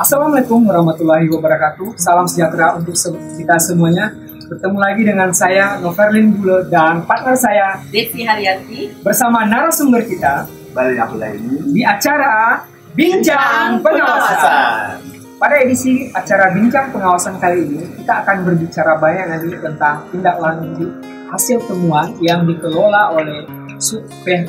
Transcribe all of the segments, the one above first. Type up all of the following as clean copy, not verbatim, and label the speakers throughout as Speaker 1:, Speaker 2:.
Speaker 1: Assalamualaikum warahmatullahi wabarakatuh. Salam sejahtera untuk kita semuanya. Bertemu lagi dengan saya Noverlin Bule dan partner saya
Speaker 2: Desi Haryanti
Speaker 1: bersama narasumber kita
Speaker 3: Balil Abdulaini
Speaker 1: di acara Bincang Pengawasan. Pada edisi acara Bincang Pengawasan kali ini kita akan berbicara banyak nanti tentang tindak lanjut hasil temuan yang dikelola oleh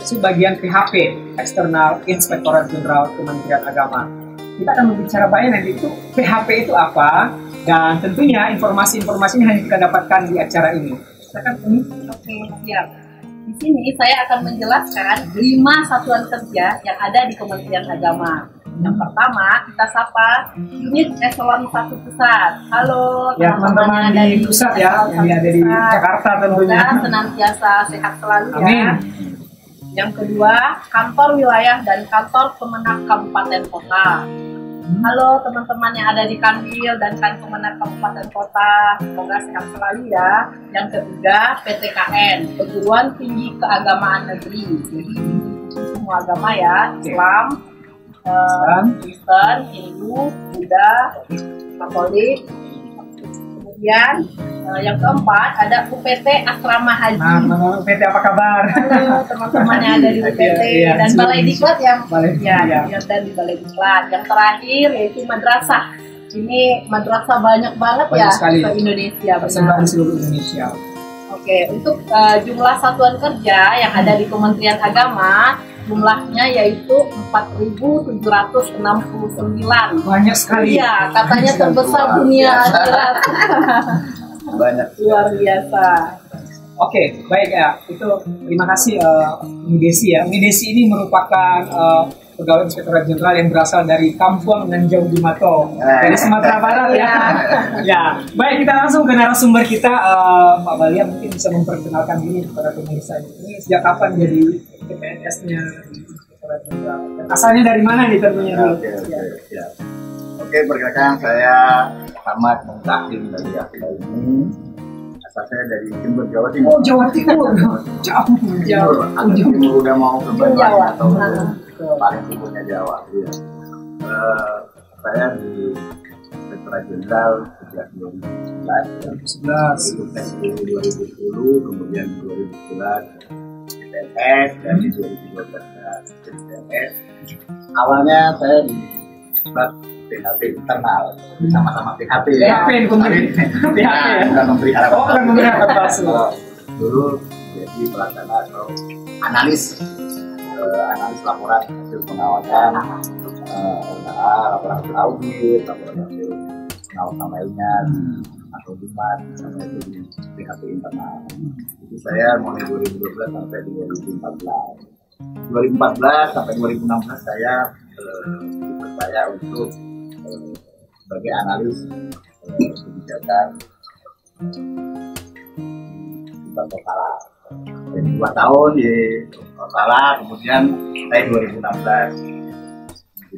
Speaker 1: subbagian PHP Eksternal Inspektorat Jenderal Kementerian Agama. Kita akan berbicara banyak nanti itu PHP itu apa, dan tentunya informasi-informasinya hanya kita dapatkan di acara ini. Silakan Umi.
Speaker 2: Oke, siap. Di sini saya akan menjelaskan 5 satuan kerja yang ada di Kementerian Agama. Yang pertama, kita sapa unit eselon 1 pusat. Halo
Speaker 1: Ya, teman-teman di pusat ya, yang ada di Jakarta tentunya.
Speaker 2: Semoga senantiasa sehat selalu ya.
Speaker 1: Amin.
Speaker 2: Yang kedua, kantor wilayah dan kantor Kemenak Kabupaten Kota. Halo teman-teman yang ada di Kanwil dan Kemenak Kabupaten Kota, semoga sehat selalu ya. Yang ketiga, PTKN, Perguruan Tinggi Keagamaan Negeri. Jadi semua agama ya, Islam, Kristen, Hindu, Buddha, Katolik. Kemudian yang keempat ada UPT Asrama Haji.
Speaker 1: Nah, UPT apa kabar?
Speaker 2: Halo teman-teman yang ada di UPT
Speaker 1: Iya,
Speaker 2: dan Balai Diklat yang
Speaker 1: Iya.
Speaker 2: dan di Balai Diklat. Yang terakhir yaitu madrasah. Ini madrasah banyak banget
Speaker 1: Banyak
Speaker 2: ya
Speaker 1: sekali.
Speaker 2: di Indonesia.
Speaker 1: Tersebar
Speaker 2: Benar.
Speaker 1: di seluruh Indonesia.
Speaker 2: Oke, untuk jumlah satuan kerja yang ada di Kementerian Agama jumlahnya yaitu 4.769.
Speaker 1: Banyak sekali.
Speaker 2: Iya, katanya terbesar dunia akhirat.
Speaker 3: banyak
Speaker 2: Luar biasa.
Speaker 1: Oke, baik ya. Itu terima kasih Umi Desi ya. Umi Desi ini merupakan pegawai Inspektorat Jenderal yang berasal dari Kampung Nganjau Dimato, dari Sumatera Barat ya. Ya, baik, kita langsung ke narasumber kita. Pak Balia mungkin bisa memperkenalkan diri kepada pemirsa. Ini sejak kapan jadi PNS-nya di Inspektorat Jenderal? Dan asalnya dari mana nih tentunya dulu?
Speaker 3: Oke, perkenalkan saya Ahmad Muntahim dari Abdulaini. Asal saya dari Jember, Jawa Timur.
Speaker 1: Oh, Jawa Timur. Jauh.
Speaker 3: Agak timur udah mau ke
Speaker 2: Jawa.
Speaker 3: Banyuwangi atau paling timurnya Jawa. Iya. Saya di Inspektorat Jenderal sejak 2011 ya.
Speaker 1: 2011.
Speaker 3: 2010, kemudian 2011 PNS, dan di 2012 jadi PNS. Awalnya saya di PHP internal, sama-sama PHP ya.
Speaker 1: PHP PHP ya.
Speaker 3: Bukan memberi harapan.
Speaker 1: Oh, bukan memberi harapan palsu.
Speaker 3: Dulu jadi pelaksana atau analis laporan hasil pengawasan, laporan hasil audit, laporan hasil pengawasan lainnya atau bumat sama itu di PHP internal. Itu saya mulai 2012 sampai 2014. 2014 sampai 2016 saya dipercaya untuk sebagai analis kebijakan di Kota. Jadi 2 tahun di Kota, kemudian saya 2016 di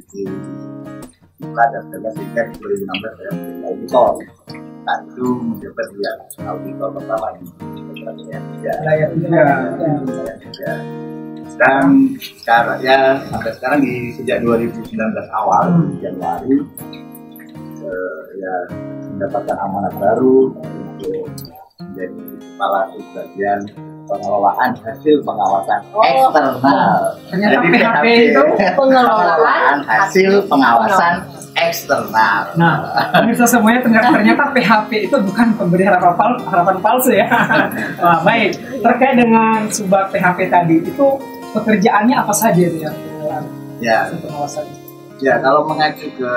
Speaker 3: Kota dan sehingga di 2016 saya menjadi auditor. Saat itu menjabat dia auditor pertama di
Speaker 1: Layar 3.
Speaker 3: Dan sekarang ya sampai sekarang sejak 2019 awal Januari ya mendapatkan amanat baru untuk menjadi kepala bagian pengelolaan hasil pengawasan eksternal.
Speaker 1: Ternyata
Speaker 3: Jadi
Speaker 1: PHP itu
Speaker 3: pengelolaan hasil pengawasan eksternal.
Speaker 1: Nah, pemirsa semuanya ternyata PHP itu bukan pemberi harapan palsu ya. Wah, baik. Terkait dengan subbag PHP tadi, itu pekerjaannya apa saja itu ya?
Speaker 3: Ya,
Speaker 1: Pengawasan.
Speaker 3: ya kalau mengacu ke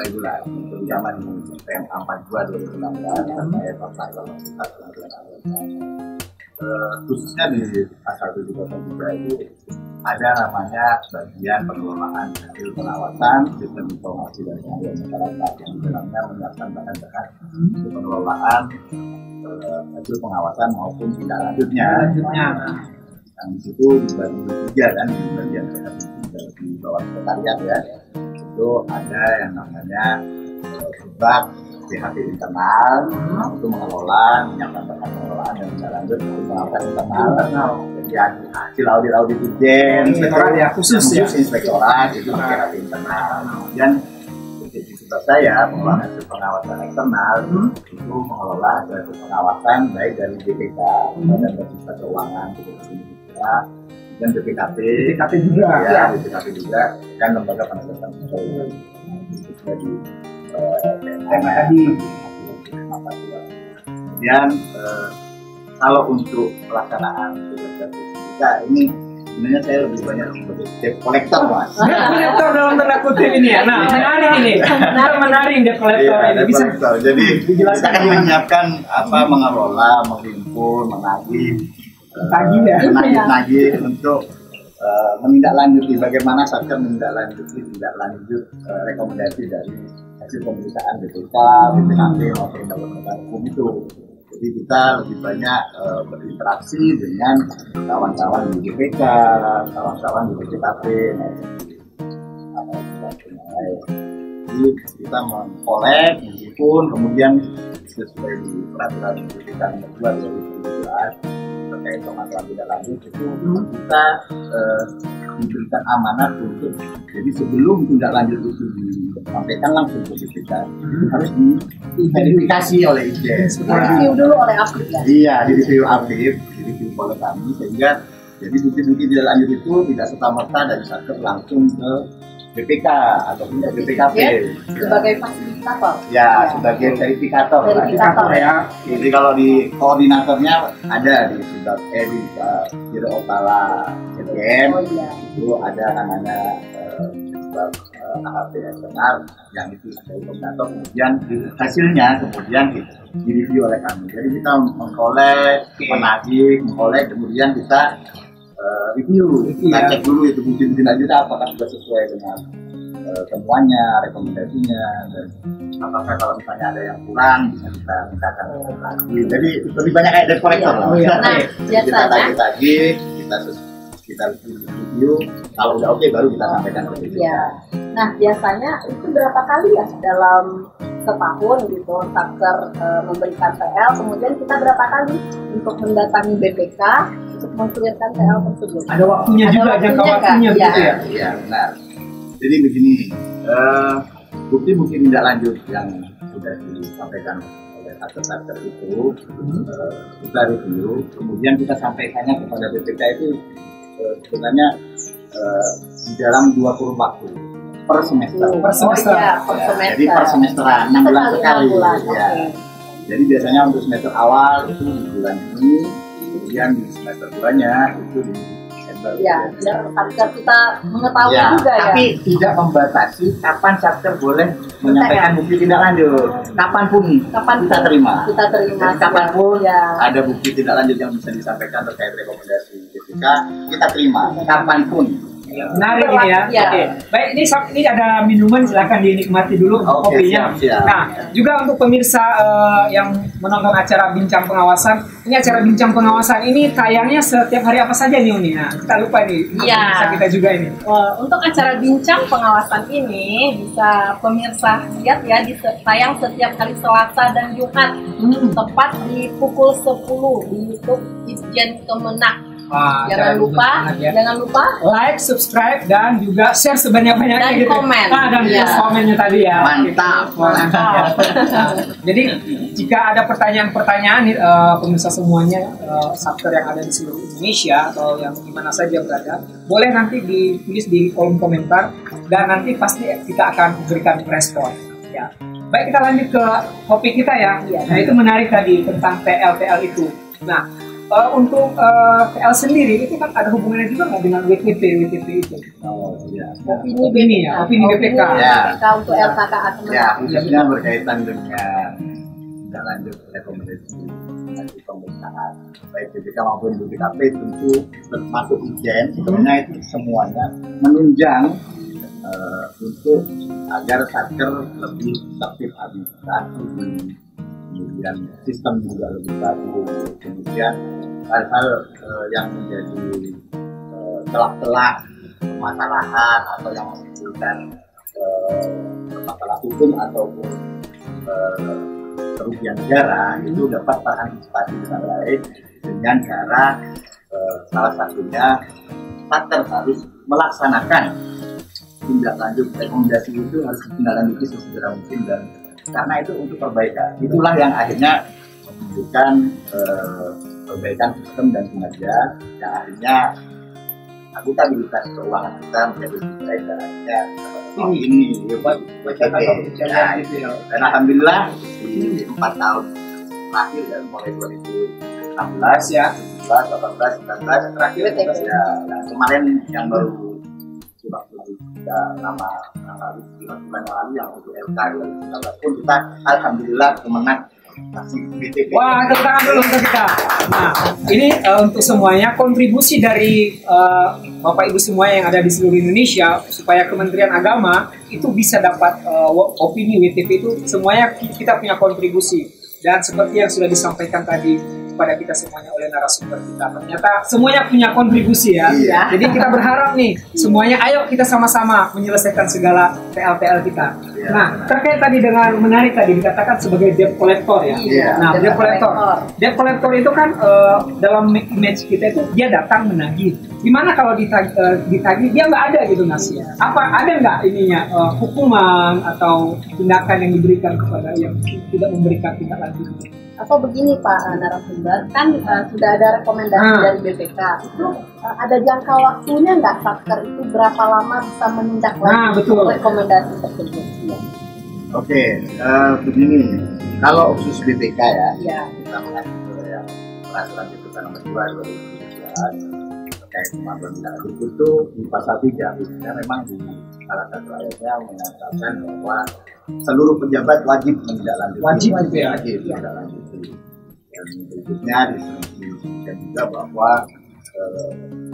Speaker 3: regulasi terutama di PMK 42 2016 terkait tentang kapasitas Kementerian Agama, khususnya di pasal 703 itu ada namanya bagian pengelolaan hasil pengawasan sistem informasi dan pengaduan masyarakat yang dalamnya menyiapkan bahan-bahan untuk pengelolaan hasil pengawasan maupun tindak lanjutnya. Yang di situ dibagi 3 kan, di bagian di bawah sekretariat ya. Itu ada yang namanya subbag PHP internal untuk mengelola, menyiapkan bahan pengelolaan dan tindak lanjut untuk pengawasan internal. Kemudian hasil audit Dirjen,
Speaker 1: Inspektorat ya, khusus
Speaker 3: inspektorat itu PHP internal. Kemudian tugas saya mengelola hasil pengawasan eksternal itu mengelola hasil pengawasan baik dari BPK, Badan Jasa Keuangan, dan BPKP
Speaker 1: juga.
Speaker 3: Ya, BPKP juga, dan lembaga penegakan hukum jadi
Speaker 1: tadi.
Speaker 3: Kemudian kalau untuk pelaksanaan tugas kita ini sebenarnya saya lebih banyak sebagai debt collector, Mas.
Speaker 1: Debt collector dalam tanda kutip ini ya. Nah, menarik ini. Menarik debt collector
Speaker 3: Iya,
Speaker 1: ini.
Speaker 3: debt
Speaker 1: Bisa
Speaker 3: collector. Jadi
Speaker 1: dijelaskan
Speaker 3: kita menyiapkan mengelola, menghimpun, menagih, menagih untuk menindaklanjuti bagaimana Satker menindaklanjuti rekomendasi dari hasil pemeriksaan BPK, BPKP maupun lembaga hukum itu. Jadi kita lebih banyak berinteraksi dengan kawan-kawan di BPK, kawan-kawan di BPKP, jadi kita mengkolek, menghimpun, kemudian sesuai di peraturan BPK nomor 2 2017 terkait pemantauan tidak lanjut itu kita diberikan amanat untuk jadi sebelum tindak lanjut itu disampaikan langsung ke BPK harus diverifikasi oleh Ijen.
Speaker 2: Direview dulu oleh Apif ya?
Speaker 3: Iya, direview Apif, direview oleh kami sehingga jadi bukti-bukti tidak lanjut itu tidak serta-merta dari Satker langsung ke BPK atau ke BPKP
Speaker 2: sebagai fasilitator.
Speaker 3: Ya, sebagai verifikator.
Speaker 2: Ya.
Speaker 3: Jadi kalau di koordinatornya ada di Biro Opala CTN itu ada namanya AHP eksternal yang itu dari koordinator, kemudian hasilnya kemudian direview oleh kami. Jadi kita mengkolek, menagih, mengkolek, kemudian kita review, kita cek dulu itu bukti-bukti lanjutnya apakah sudah sesuai dengan temuannya, rekomendasinya, dan apakah kalau misalnya ada yang kurang bisa kita mintakan lagi. Jadi lebih banyak kayak debt collector lah.
Speaker 2: Nah,
Speaker 3: kita tagih-tagih, kita review, kalau udah oke baru kita sampaikan ke BPK.
Speaker 2: Ya. Nah, biasanya itu berapa kali ya dalam setahun gitu Satker memberikan PL, kemudian kita berapa kali untuk mendatangi BPK untuk mengklirkan PL tersebut?
Speaker 1: Ada waktunya juga, jangka waktunya gitu ya?
Speaker 3: Iya, benar. Jadi begini, bukti-bukti tindak lanjut yang sudah disampaikan oleh Satker itu kita review, kemudian kita sampaikannya kepada BPK itu sebenarnya di dalam 2 kurun waktu per semester.
Speaker 1: Per semester.
Speaker 3: Jadi per semesteran 6 bulan sekali. Ya.
Speaker 2: Okay.
Speaker 3: Jadi biasanya untuk semester awal itu di bulan Juni, kemudian di semester 2-nya itu di Desember.
Speaker 2: Ya, biar Satker kita mengetahui juga ya.
Speaker 3: Tapi tidak membatasi kapan Satker boleh menyampaikan bukti tindak lanjut. Kapanpun kita terima.
Speaker 2: Kita terima.
Speaker 3: Jadi kapanpun
Speaker 2: ya.
Speaker 3: ada bukti tindak lanjut yang bisa disampaikan terkait rekomendasi BPK, kita terima kapanpun.
Speaker 1: Menarik ini ya.
Speaker 2: Ya.
Speaker 1: Oke. Baik, ini ada minuman, silahkan dinikmati dulu kopinya.
Speaker 3: Siap.
Speaker 1: Nah, juga untuk pemirsa yang menonton acara Bincang Pengawasan, ini acara Bincang Pengawasan ini tayangnya setiap hari apa saja nih Uni? Nah, kita lupa nih.
Speaker 2: Iya.
Speaker 1: Bisa kita juga ini.
Speaker 2: Untuk acara Bincang Pengawasan ini bisa pemirsa lihat ya, tayang setiap hari Selasa dan Jumat, tepat di pukul 10 di YouTube Itjen Kemenak. Jangan lupa
Speaker 1: like, subscribe, dan juga share sebanyak-banyaknya
Speaker 2: dan
Speaker 1: gitu.
Speaker 2: komen.
Speaker 1: Dan komennya tadi ya.
Speaker 3: Mantap.
Speaker 1: Jadi jika ada pertanyaan-pertanyaan pemirsa semuanya, Satker yang ada di seluruh Indonesia atau yang di mana saja berada, boleh nanti ditulis di kolom komentar dan nanti pasti kita akan berikan respon. Ya. Baik, kita lanjut ke topik kita ya. Nah, itu menarik tadi tentang PL itu. Nah, untuk PL sendiri itu kan ada hubungannya juga nggak dengan WTP itu?
Speaker 3: Oh iya.
Speaker 1: Opini BPK.
Speaker 2: Ya. Untuk LKKA teman.
Speaker 3: Ya, khususnya berkaitan dengan tindak lanjut rekomendasi hasil pemeriksaan baik BPK maupun BPKP tentu termasuk Ijen sebenarnya itu semuanya menunjang untuk agar Satker lebih tertib administrasi, kemudian sistem juga lebih bagus, kemudian hal-hal yang menjadi celah-celah permasalahan atau yang menimbulkan masalah hukum ataupun kerugian negara itu dapat terantisipasi dengan baik dengan cara salah satunya Satker harus melaksanakan tindak lanjut rekomendasi itu harus ditindaklanjuti sesegera mungkin, dan karena itu untuk perbaikan. Itulah yang akhirnya memberikan perbaikan sistem dan kinerja yang akhirnya akuntabilitas keuangan kita menjadi lebih baik, dan akhirnya ini dan alhamdulillah di 4 tahun terakhir dan mulai 2016 ya, 18, 19 terakhir ya, kemarin yang baru waktu nama bulan lalu yang untuk LK 2019 pun kita alhamdulillah kemenang masih BTP.
Speaker 1: Wah, tepuk tangan dulu untuk kita. Nah, ini untuk semuanya kontribusi dari Bapak Ibu semua yang ada di seluruh Indonesia supaya Kementerian Agama itu bisa dapat opini WTP itu, semuanya kita punya kontribusi, dan seperti yang sudah disampaikan tadi kepada kita semuanya oleh narasumber kita, ternyata semuanya punya kontribusi ya.
Speaker 3: Iya.
Speaker 1: Jadi kita berharap nih semuanya, ayo kita sama-sama menyelesaikan segala PL-PL kita.
Speaker 3: Iya.
Speaker 1: Nah, terkait tadi dengan menarik tadi dikatakan sebagai debt collector ya.
Speaker 3: Iya.
Speaker 1: Nah,
Speaker 2: Debt
Speaker 1: debt collector itu kan dalam image kita itu dia datang menagih. Gimana kalau ditagih dia nggak ada gitu ngasih? Apa ada nggak ininya hukuman atau tindakan yang diberikan kepada yang tidak memberikan tindak lanjut?
Speaker 2: Atau begini Pak narasumber, kan sudah ada rekomendasi dari BPK, itu ada jangka waktunya nggak Satker itu berapa lama bisa menindaklanjuti rekomendasi tersebut? Ya.
Speaker 3: Oke, begini, kalau khusus BPK ya, kita mengacu ke yang peraturan BPK nomor 2/2017 terkait kemampuan tindak lanjut itu di pasal 3, khususnya memang di salah satu ayatnya mengatakan bahwa seluruh pejabat wajib menindaklanjuti. Wajib menindaklanjuti. Dan berikutnya disebutkan juga bahwa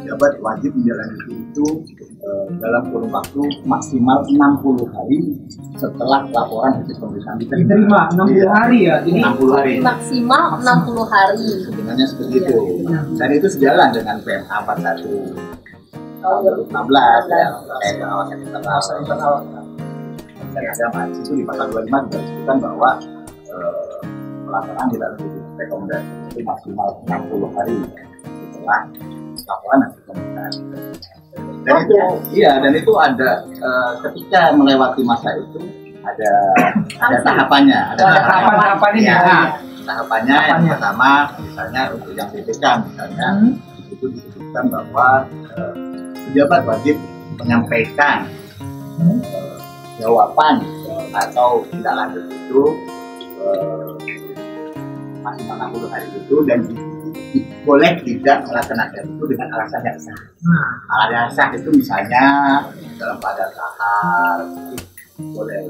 Speaker 3: pejabat wajib menindaklanjuti itu dalam kurun waktu maksimal 60 hari setelah laporan hasil pemeriksaan
Speaker 1: diterima. 60 hari ya.
Speaker 3: Jadi 60 hari.
Speaker 2: Maksimal 60 hari.
Speaker 3: Sebenarnya seperti itu. Dan itu sejalan dengan PMA 41 tahun 2016 ya, terkait pengawasan internal. Dari agama itu di pasal 25 juga disebutkan bahwa pelaksanaan tidak lanjut rekomendasi itu maksimal 60 hari setelah laporan hasil pemeriksaan. Dan itu dan itu ada ketika melewati masa itu ada tahapannya,
Speaker 1: tahapannya.
Speaker 3: Tahapannya yang pertama misalnya untuk yang BPK misalnya itu disebutkan bahwa pejabat wajib menyampaikan jawaban atau tindak lanjut itu maksimal 60 hari itu, dan boleh tidak melaksanakan itu dengan alasan yang sah. Alasan yang sah itu misalnya dalam keadaan sahar, boleh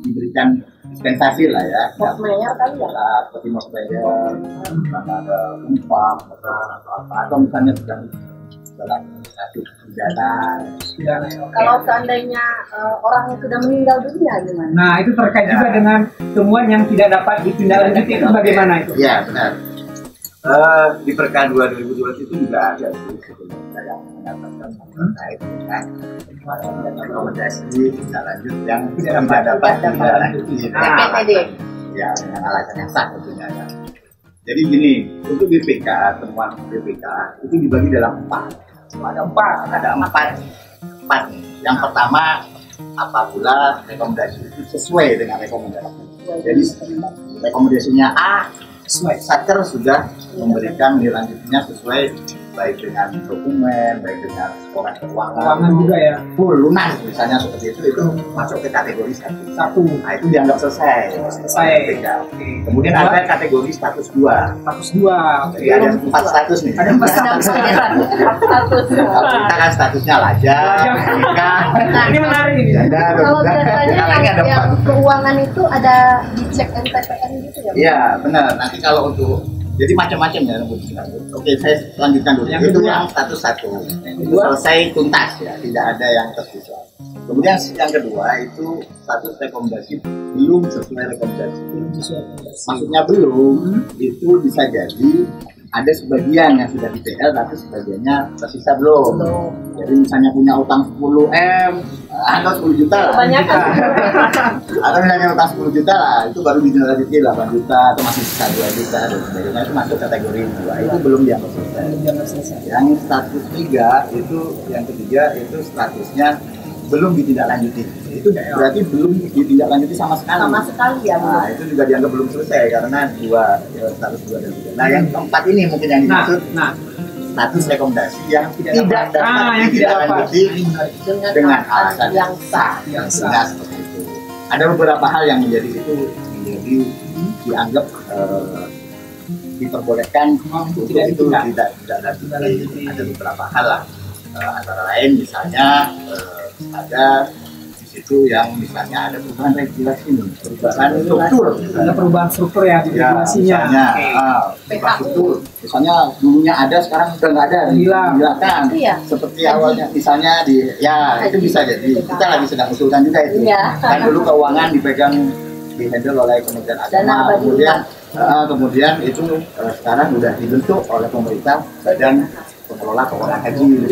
Speaker 3: diberikan dispensasi lah ya.
Speaker 2: Mosmeyer kali ya?
Speaker 3: Seperti mosmeyer, karena ada umpah atau misalnya dalam satu pidana.
Speaker 2: Kalau seandainya orang yang sudah meninggal dunia gimana?
Speaker 1: Nah, itu terkait juga dengan temuan yang tidak dapat ditindaklanjuti itu bagaimana itu?
Speaker 3: Iya, benar. Di Perka 2012 itu juga ada sebenarnya yang mengatakan terkait dengan rekomendasi tindak lanjut yang tidak dapat ditindaklanjuti. Ya, dengan alasan yang sah tentunya ya. Jadi gini, untuk BPK, temuan BPK itu dibagi dalam 4. Ada 4. Yang pertama, apabila rekomendasi itu sesuai dengan rekomendasi. Jadi rekomendasinya A, Satker sudah memberikan lanjutnya sesuai baik dengan dokumen, baik dengan laporan keuangan
Speaker 1: juga ya,
Speaker 3: full lunas misalnya seperti itu masuk ke kategori satu. Nah, itu dianggap selesai. Kemudian ada kategori status 2. Jadi ada 4 status nih.
Speaker 1: Ada 4 status.
Speaker 3: Kalau kita kan statusnya lajang, nikah.
Speaker 2: Nah,
Speaker 1: ini menarik ini.
Speaker 2: Kalau biasanya yang keuangan itu ada dicek NPPN gitu ya?
Speaker 3: Iya, benar. Nanti kalau untuk jadi macam-macam ya. Oke, saya lanjutkan dulu. Itu yang status 1. Itu selesai tuntas ya, tidak ada yang tersisa. Kemudian yang kedua itu status rekomendasi belum sesuai rekomendasi. Maksudnya belum, itu bisa jadi ada sebagian yang sudah di-PL tapi sebagiannya tersisa belum. Jadi misalnya punya utang 10 M atau 10 juta lah.
Speaker 2: Kebanyakan.
Speaker 3: Atau misalnya utang 10 juta lah, itu baru ditindaklanjuti 8 juta atau masih sisa 2 juta dan sebagainya, itu masuk kategori 2. Itu belum dianggap selesai. Yang status 3 itu, yang ketiga itu statusnya belum ditindaklanjuti. Itu berarti belum ditindaklanjuti sama sekali.
Speaker 2: Sama sekali ya.
Speaker 3: Nah, itu juga dianggap belum selesai karena status 2 dan 3. Nah, yang keempat ini mungkin yang dimaksud status rekomendasi yang tidak dapat ditindaklanjuti dengan alasan yang sah. Nah, seperti itu. Ada beberapa hal yang menjadi dianggap diperbolehkan untuk itu tidak lanjuti. Ada beberapa hal lah, antara lain misalnya ada di situ yang misalnya ada perubahan regulasi, perubahan struktur,
Speaker 1: ada perubahan struktur ya di regulasinya.
Speaker 3: Misalnya infrastruktur, misalnya dulunya ada sekarang sudah nggak ada, dihilangkan. Seperti awalnya misalnya itu bisa jadi. Kita lagi sedang usulkan juga itu. Kan dulu keuangan dihandle oleh Kementerian Agama, kemudian itu sekarang sudah dibentuk oleh pemerintah Badan Pengelola Keuangan Haji.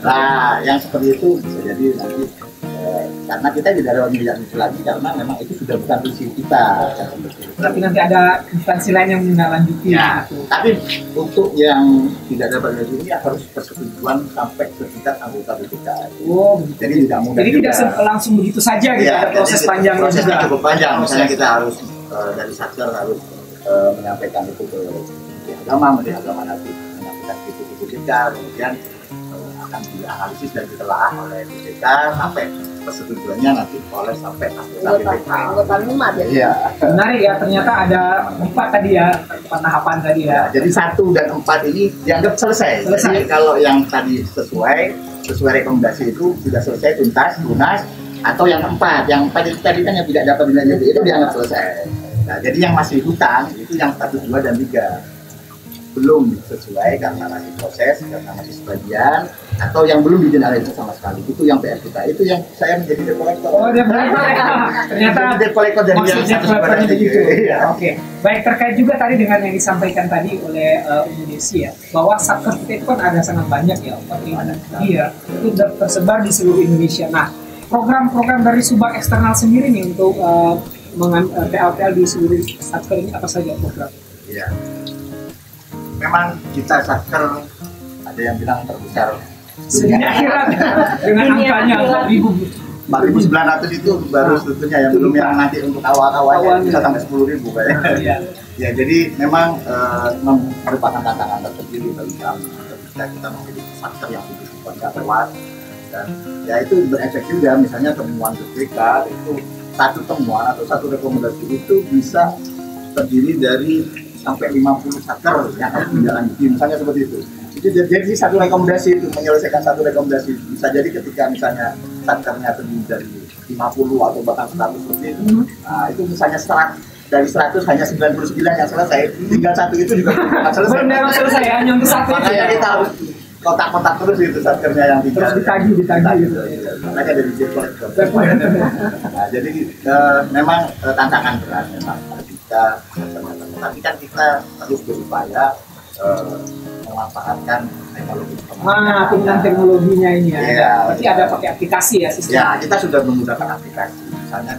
Speaker 3: Nah, yang seperti itu bisa jadi nanti karena kita tidak ada melihat itu lagi karena memang itu sudah bukan visi kita.
Speaker 1: Tapi nanti ada instansi lain yang menindaklanjuti.
Speaker 3: Tapi untuk yang tidak dapat dilanjuti harus persetujuan sampai ke tingkat anggota BPK. Jadi tidak mudah. Jadi
Speaker 1: tidak langsung begitu saja gitu. Ada proses panjang.
Speaker 3: Prosesnya cukup panjang. Misalnya kita harus dari Satker harus menyampaikan itu ke Menteri Agama nanti menyampaikan itu ke BPK, kemudian akan dianalisis dan ditelaah oleh BPK sampai persetujuannya nanti sampai
Speaker 2: anggota LUMA.
Speaker 1: Menarik ya, ternyata ada 4 tadi ya, tahapan tadi ya.
Speaker 3: Jadi 1 dan 4 ini dianggap selesai. Jadi kalau yang tadi sesuai rekomendasi itu sudah selesai lunas, atau yang 4 itu tadi kan yang tidak dapat dilanjuti itu dianggap selesai. Nah, jadi yang masih hutang itu yang status 2 dan 3 belum sesuai karena masih proses, karena masih sebagian, atau yang belum ditindaklanjuti sama sekali. Itu yang PR kita. Itu yang saya menjadi debt collector.
Speaker 1: Ternyata
Speaker 3: debt collector dari yang status 2 dan 3.
Speaker 1: Oke. Baik, terkait juga tadi dengan yang disampaikan tadi oleh Indonesia bahwa Satker kita itu kan ada sangat banyak ya, 4.000. Iya, itu tersebar di seluruh Indonesia. Nah, program-program dari Subak eksternal sendiri nih untuk PL di seluruh Satker ini apa saja program?
Speaker 3: Iya. Memang kita Satker ada yang bilang terbesar
Speaker 1: akhirat dengan angkanya
Speaker 3: 4.900 itu baru sebetulnya yang belum yang nanti untuk awal-awalnya bisa sampai 10.000 kayaknya. Ya, jadi memang merupakan tantangan tersendiri bagi kami ketika kita memiliki Satker yang begitu banyak lewat, dan ya itu berefek juga. Misalnya temuan BPK itu satu temuan atau satu rekomendasi itu bisa terdiri dari sampai 50 Satker yang harus dilanjuti, misalnya seperti itu. Itu jadi satu rekomendasi itu menyelesaikan satu rekomendasi. Bisa jadi ketika misalnya Satkernya terdiri dari 50 atau bahkan 100 lebih, nah itu misalnya dari 100 hanya 99 yang selesai, tinggal satu itu juga belum selesai.
Speaker 1: Belum selesai, hanya untuk satu.
Speaker 3: Makanya kita harus kontak-kontak terus itu Satkernya yang tinggal.
Speaker 1: Terus ditagih gitu.
Speaker 3: Makanya dari debt collector. Nah, jadi memang tantangan berat memang kita, tapi kan kita terus berupaya memanfaatkan teknologi.
Speaker 1: Penggunaan teknologinya ini ya. Berarti ada pakai aplikasi ya sistem.
Speaker 3: Ya, kita sudah menggunakan aplikasi. Misalnya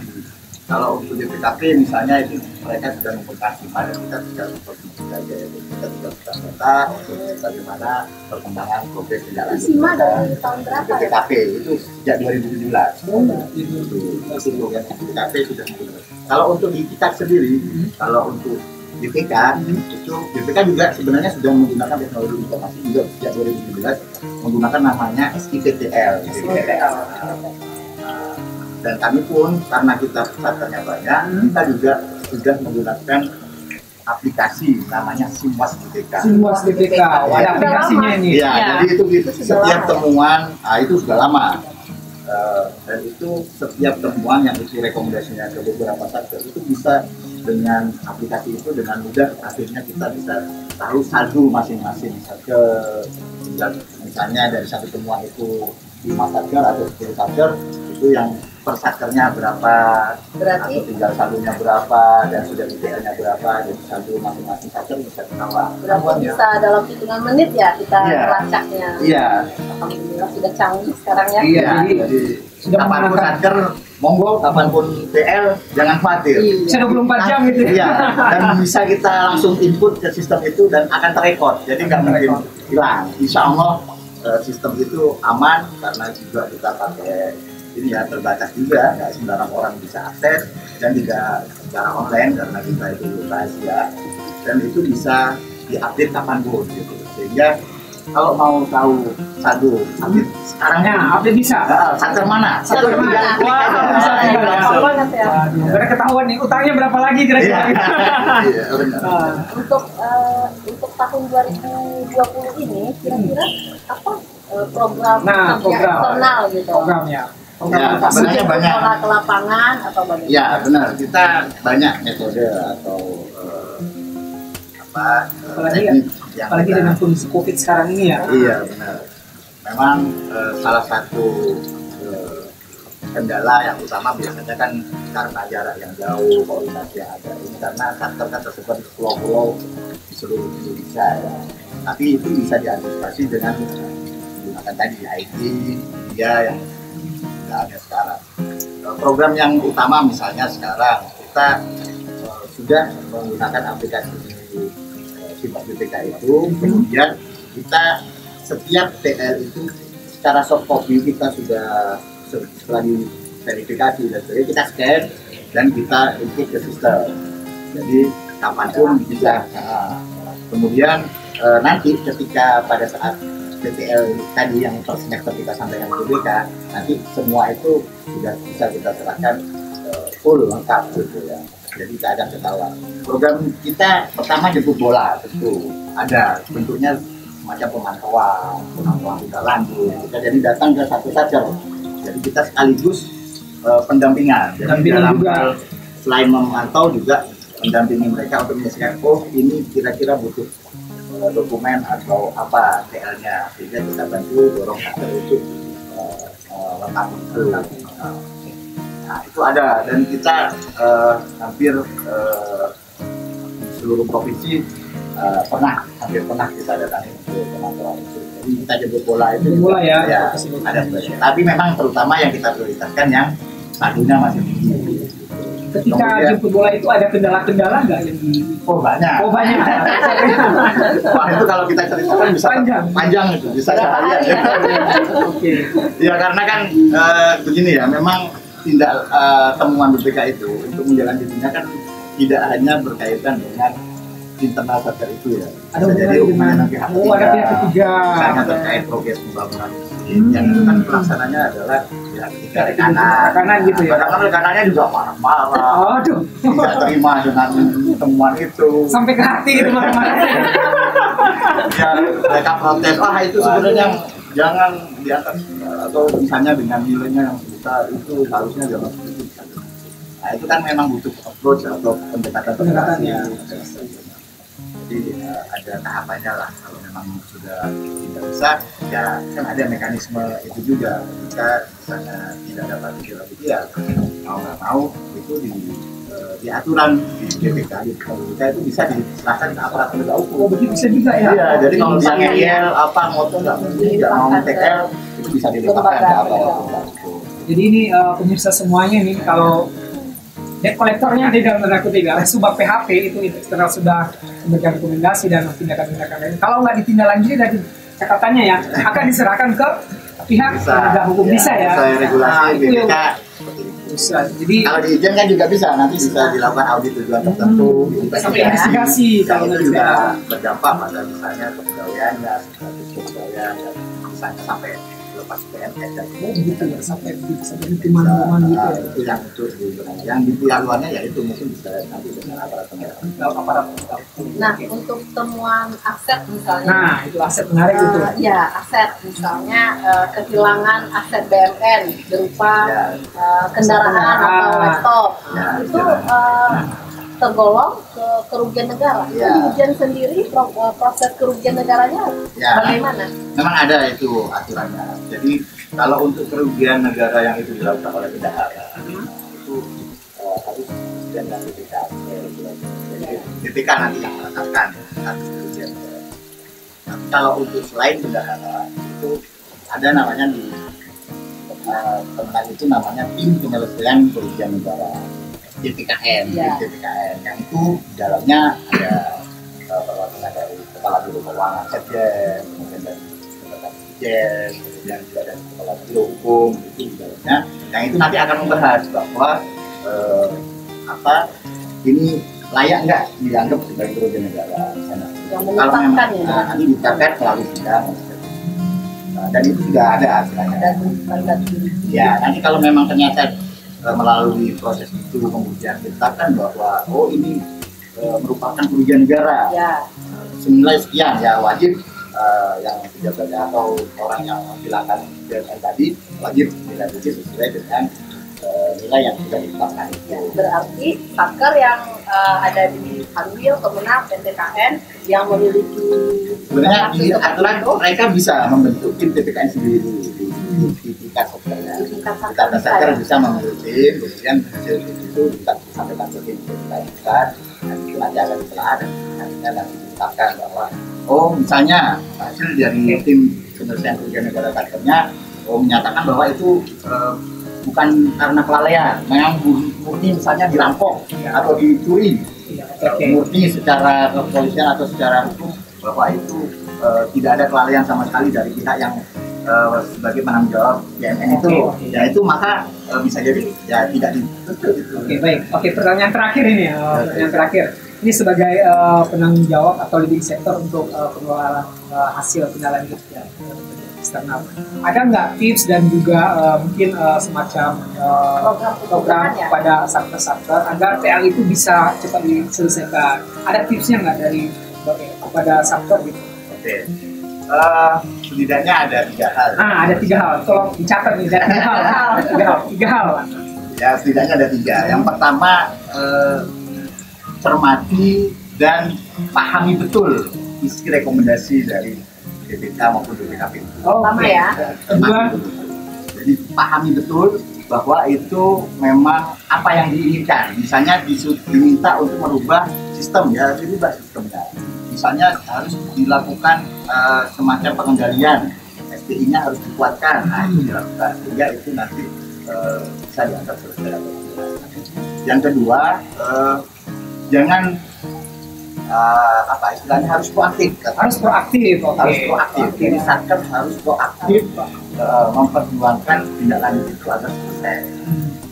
Speaker 3: kalau untuk DPKP misalnya itu mereka sudah membuka SIMA dan kita tinggal seperti saja. Kita tinggal buka data bagaimana perkembangan progres jalan.
Speaker 2: SIMA dari tahun berapa?
Speaker 3: DPKP itu sejak 2017. Itu program DPKP sudah menggunakan. Kalau untuk di kita sendiri, kalau untuk BPK itu BPK juga sebenarnya sudah menggunakan teknologi informasi juga sejak 2017 menggunakan namanya SIPTL. Dan kami pun karena kita Satkernya banyak, kita juga sudah menggunakan aplikasi namanya Simwas BPK.
Speaker 1: Simwas BPK, ada aplikasinya ini.
Speaker 3: Ya, jadi itu setiap temuan, itu sudah lama. Dan itu setiap temuan yang itu rekomendasinya ke beberapa Satker itu bisa dengan aplikasi itu dengan mudah akhirnya kita bisa tahu saldo masing-masing Satker. Misalnya dari satu temuan itu 5 Satker atau 10 Satker itu yang per Satkernya berapa, berarti atau tinggal saldonya berapa dan sudah BPL-nya berapa, jadi saldo masing-masing Satker bisa ketahuan.
Speaker 2: Berarti bisa dalam hitungan menit ya kita melacaknya. Alhamdulillah sudah canggih sekarang ya.
Speaker 3: Jadi sudah kapanpun Satker, monggo kapanpun PL jangan khawatir.
Speaker 1: Bisa 24 jam gitu.
Speaker 3: Dan bisa kita langsung input ke sistem itu dan akan terekod, jadi nggak mungkin hilang. Insya Allah sistem itu aman karena juga kita pakai ini ya terbatas juga, nggak sembarang orang bisa akses dan tidak secara online karena kita itu rahasia, dan itu bisa diupdate kapanpun gitu. Sehingga kalau mau tahu saldo update sekarang
Speaker 1: update bisa.
Speaker 3: Satker mana?
Speaker 2: Satker mana?
Speaker 1: Wah, bisa
Speaker 2: gampang banget ya.
Speaker 1: Karena ketahuan nih utangnya berapa lagi kira-kira.
Speaker 3: Iya, benar.
Speaker 2: Untuk tahun 2020 ini kira-kira apa program
Speaker 1: program
Speaker 2: eksternal gitu?
Speaker 1: Programnya.
Speaker 3: Ya, sebenarnya banyak.
Speaker 2: Sekolah ke lapangan atau bagaimana?
Speaker 3: Ya, benar. Kita banyak metode atau
Speaker 1: apalagi dengan kondisi COVID sekarang ini ya.
Speaker 3: Iya, benar. Memang salah satu kendala yang utama biasanya kan karena jarak yang jauh, koordinasi yang ada ini, karena kantor kan tersebar di pulau-pulau di seluruh Indonesia ya. Tapi itu bisa diantisipasi dengan menggunakan tadi IT, media yang sudah ada sekarang. Program yang utama misalnya sekarang kita sudah menggunakan aplikasi Simak BPK itu, kemudian kita setiap TL itu secara soft copy kita sudah setelah diverifikasi dan sebagainya kita scan dan kita input ke sistem, jadi kapanpun bisa. Kemudian nanti ketika pada saat PTL tadi yang per semester kita sampaikan ke BPK, nanti semua itu sudah bisa kita serahkan full lengkap gitu ya. Jadi tidak ada ketahuan. Program kita pertama jemput bola, tentu ada bentuknya semacam pemantauan kita lanjut. Kita jadi datang ke satu saja. Jadi kita sekaligus pendampingan. Jadi dalam hal selain memantau juga mendampingi mereka untuk menyesuaikan, oh ini kira-kira butuh dokumen atau apa TL-nya, sehingga kita bantu dorong kantor untuk lengkap itu. Nah itu ada, dan kita hampir di seluruh provinsi hampir pernah kita datangi untuk pemantauan itu. Jadi kita jemput bola itu
Speaker 1: ya
Speaker 3: ada sebagian. Tapi memang terutama yang kita prioritaskan yang saldonya masih tinggi.
Speaker 1: Ketika jemput bola itu ada kendala-kendala nggak yang di?
Speaker 3: Oh banyak. Wah itu kalau kita ceritakan bisa panjang itu, bisa seharian.
Speaker 1: Oke.
Speaker 3: Ya karena kan begini ya, memang tindak temuan BPK itu untuk menjalankannya kan tidak hanya berkaitan dengan internal sektor itu ya.
Speaker 1: Ada hubungannya dengan pihak ketiga.
Speaker 3: Misalnya terkait progres pembangunan yang itu kan pelaksananya adalah pihak ketiga rekanan
Speaker 1: gitu ya.
Speaker 3: Kadang-kadang rekanannya juga marah-marah.
Speaker 1: Aduh.
Speaker 3: Tidak terima dengan temuan itu.
Speaker 1: Sampai ke hati itu marah-marahnya.
Speaker 3: Ya mereka protes. Wah itu sebenarnya jangan di atas atau misalnya dengan nilainya yang besar itu harusnya jangan seperti itu. Nah itu kan memang butuh approach atau pendekatan-pendekatannya. Jadi ada tahapannya lah. Kalau memang sudah tidak bisa, ya kan ada mekanisme itu juga. Jika misalnya tidak dapat dilakukan, ya mau nggak mau itu di aturan di BPK itu bisa diserahkan ke aparat penegak hukum.
Speaker 1: Oh begitu bisa juga ya?
Speaker 3: Iya, jadi kalau dia ngeyel apa motor nggak mau TKL itu bisa dilimpahkan ke aparat penegak hukum.
Speaker 1: Jadi ini pemirsa semuanya nih, kalau debt kolektornya ada dalam tanda kutip ya, subak PHP itu internal sudah memberikan rekomendasi dan tindakan-tindakan lain. Kalau nggak ditindaklanjuti dari catatannya ya akan diserahkan ke pihak penegak hukum, bisa ya.
Speaker 3: Sesuai regulasi BPK.
Speaker 1: Bisa. Jadi
Speaker 3: kalau diizinkan juga bisa, nanti bisa dilakukan audit tujuan tertentu,
Speaker 1: sampai investigasi.
Speaker 3: Kalau itu juga berdampak pada misalnya kepegawaian, kepegawaian, misalnya sampai lepas PNS dan
Speaker 1: begitu ya, sampai bisa jadi hukuman gitu ya.
Speaker 3: Itu yang itu yang di pihak luarnya ya itu mungkin bisa nanti dengan aparat penegak.
Speaker 2: Nah untuk temuan aset misalnya.
Speaker 1: Nah itu aset menarik itu.
Speaker 2: Ya aset misalnya kehilangan aset BMN berupa kendaraan atau laptop, itu tergolong ke kerugian negara. Itu kerugian sendiri, proses kerugian negaranya bagaimana?
Speaker 3: Memang ada itu aturannya. Jadi kalau untuk kerugian negara yang itu dilakukan oleh bendahara itu harus dengan BPK. Jadi BPK nanti yang menetapkan kerugian negara. Tapi kalau untuk selain bendahara itu ada namanya di tempat itu namanya tim penyelesaian kerugian negara. DPKN, DPKN yang itu di dalamnya ada perwakilan dari Kepala Biro Keuangan, Sekjen, kemudian dari Sekjen, kemudian juga dari kepala biro hukum itu misalnya, yang itu nanti akan membahas bahwa ini layak nggak dianggap sebagai kerugian negara.
Speaker 2: Yang
Speaker 3: Kalau memang
Speaker 2: menetapkan ya.
Speaker 3: nanti ditetapkan melalui sidang. Dan itu sudah ada sebenarnya.
Speaker 2: Dan standar
Speaker 3: Ya, nanti kalau memang ternyata melalui proses itu kemudian ditetapkan bahwa ini merupakan kerugian negara
Speaker 2: ya.
Speaker 3: senilai sekian, ya wajib yang pejabatnya atau orang yang menghilangkan BNN tadi wajib dilanjuti sesuai dengan nilai yang sudah ditetapkan itu.
Speaker 2: Berarti Satker yang ada di Kanwil, Kemenak, dan TKN yang memiliki
Speaker 3: Sebenarnya di aturan mereka bisa membentuk tim TPKN sendiri di tingkat Satkernya. Kita Satker bisa membentuk tim, kemudian hasil tim itu kita sampaikan ke tim TPKN dan itu nanti akan ditelaah dan nantinya nanti ditetapkan bahwa misalnya hasil dari tim penyelesaian kerugian negara Satkernya menyatakan bahwa itu bukan karena kelalaian, memang murni misalnya dirampok atau dicuri, murni secara kepolisian atau secara hukum bahwa itu tidak ada kelalaian sama sekali dari pihak yang sebagai penanggung jawab BNN itu, ya itu maka bisa jadi ya tidak ditutup.
Speaker 1: Oke, baik. Oke, pertanyaan terakhir ini, pertanyaan terakhir. Ini sebagai penanggung jawab atau leading sector untuk pengelolaan hasil tindak lanjut eksternal. Ada nggak tips dan juga mungkin semacam program pada satker-satker agar TL itu bisa cepat diselesaikan? Ada tipsnya nggak dari kepada satker gitu?
Speaker 3: Oke. Setidaknya ada 3 hal.
Speaker 1: Ada 3 hal. Tolong dicatat nih, ada 3 hal.
Speaker 3: Ya, setidaknya ada 3. Yang pertama, cermati dan pahami betul isi rekomendasi dari BPK maupun BPKP.
Speaker 2: Pertama ya.
Speaker 3: Jadi pahami betul bahwa itu memang apa yang diinginkan. Misalnya diminta untuk merubah sistem, ya harus dirubah sistemnya. Misalnya harus dilakukan semacam pengendalian, SPI-nya harus dikuatkan. Nah, itu dilakukan sehingga itu nanti bisa dianggap selesai. Yang kedua, jangan istilahnya harus proaktif.
Speaker 1: Harus proaktif.
Speaker 3: Harus proaktif. Jadi satker harus proaktif memperjuangkan tindak lanjut itu agar selesai.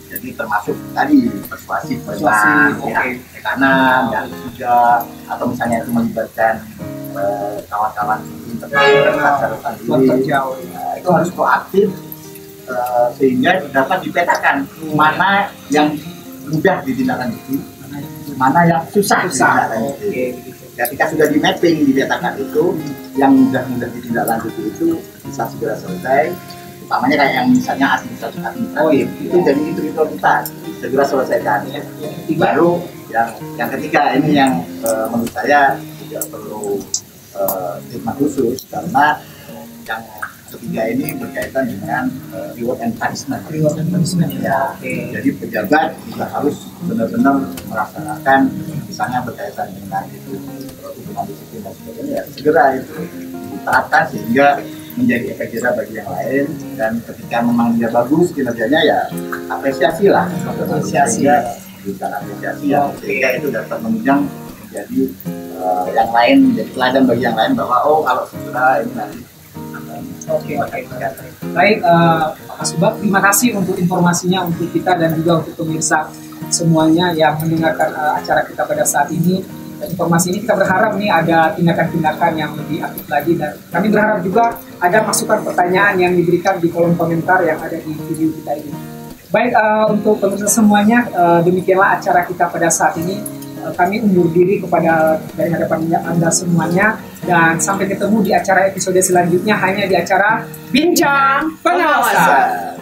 Speaker 3: Jadi termasuk tadi persuasif tentang pihak kanan dan juga atau misalnya itu melibatkan kawan-kawan internasional itu harus proaktif sehingga dapat dipetakan mana yang mudah ditindaklanjuti, mana yang susah ditindaklanjuti. Ketika sudah di mapping dipetakan itu, yang mudah ditindaklanjuti itu bisa segera selesai. Utamanya kayak yang misalnya administratif, itu jadi prioritas segera selesaikan. Baru yang ketiga ini yang menurut saya juga perlu khidmat khusus karena yang ketiga ini berkaitan dengan reward and punishment. Ya, jadi pejabat juga harus benar-benar melaksanakan misalnya berkaitan dengan itu hukuman disiplin dan sebagainya, ya, segera itu diterapkan sehingga menjadi efek jerah bagi yang lain, dan ketika memang dia bagus kinerjanya ya apresiasi lah, bukan apresiasi ya, sehingga itu dapat menunjang menjadi yang lain, menjadi teladan bagi yang lain bahwa kalau segera ini nanti.
Speaker 1: Baik, Pak Subag, terima kasih untuk informasinya untuk kita dan juga untuk pemirsa semuanya yang mendengarkan acara kita pada saat ini. Dan informasi ini kita berharap nih ada tindakan-tindakan yang lebih aktif lagi, dan kami berharap juga ada masukan pertanyaan yang diberikan di kolom komentar yang ada di video kita ini. Baik, untuk pemirsa semuanya, demikianlah acara kita pada saat ini. Kami undur diri dari hadapan Anda semuanya, dan sampai ketemu di acara episode selanjutnya hanya di acara Bincang Pengawasan.